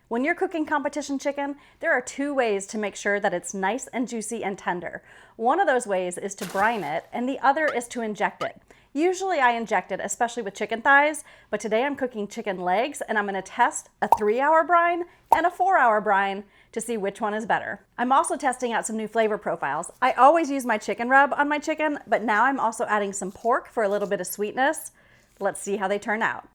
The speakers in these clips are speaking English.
When you're cooking competition chicken, there are two ways to make sure that it's nice and juicy and tender. One of those ways is to brine it, and the other is to inject it. Usually I inject it, especially with chicken thighs, but today I'm cooking chicken legs, and I'm gonna test a 3-hour brine and a 4-hour brine to see which one is better. I'm also testing out some new flavor profiles. I always use my chicken rub on my chicken, but now I'm also adding some pork for a little bit of sweetness. Let's see how they turn out.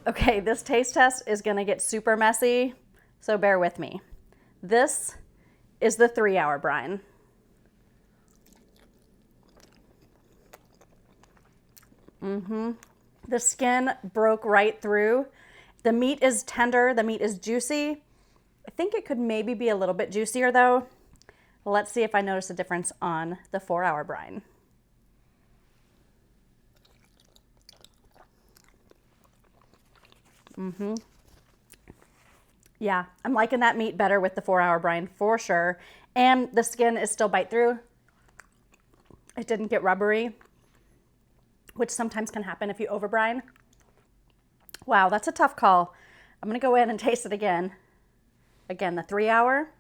Okay, this taste test is gonna get super messy, so bear with me. This is the 3-hour brine. The skin broke right through. The meat is tender, the meat is juicy. I think it could maybe be a little bit juicier though. Let's see if I notice a difference on the 4-hour brine. Yeah, I'm liking that meat better with the 4-hour brine for sure. And the skin is still bite through. It didn't get rubbery, which sometimes can happen if you over brine. Wow, that's a tough call. I'm gonna go in and taste it again. Again, the 3-hour.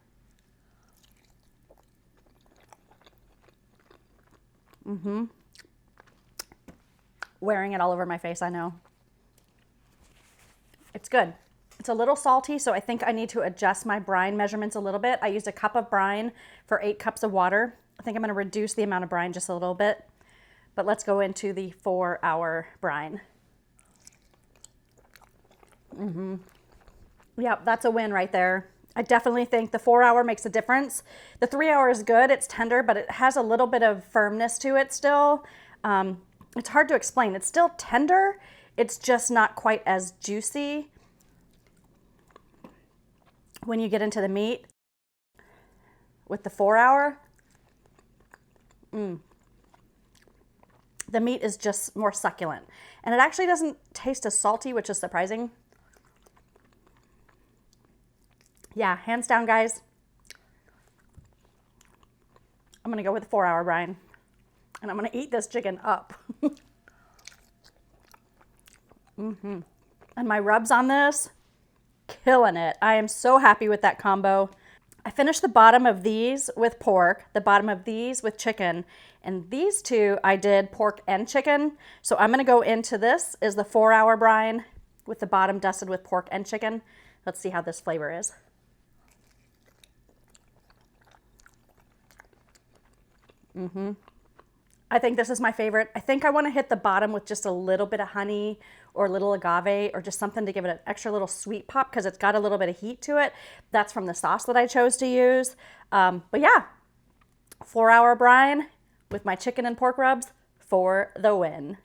Wearing it all over my face, I know. It's good. It's a little salty, so I think I need to adjust my brine measurements a little bit. I used a cup of brine for 8 cups of water. I think I'm gonna reduce the amount of brine just a little bit, but let's go into the 4-hour brine. Yep, that's a win right there. I definitely think the 4-hour makes a difference. The 3-hour is good, it's tender, but it has a little bit of firmness to it still. It's hard to explain. It's still tender, it's just not quite as juicy when you get into the meat. With the 4-hour, the meat is just more succulent. And it actually doesn't taste as salty, which is surprising. Yeah, hands down, guys. I'm gonna go with the 4-hour brine. And I'm gonna eat this chicken up. And my rubs on this, killing it. I am so happy with that combo. I finished the bottom of these with pork, the bottom of these with chicken, and these two I did pork and chicken. So I'm gonna go into this is the 4-hour brine with the bottom dusted with pork and chicken. Let's see how this flavor is. I think this is my favorite. I think I want to hit the bottom with just a little bit of honey or a little agave or just something to give it an extra little sweet pop because it's got a little bit of heat to it. That's from the sauce that I chose to use. But yeah, 4-hour brine with my chicken and pork rubs for the win.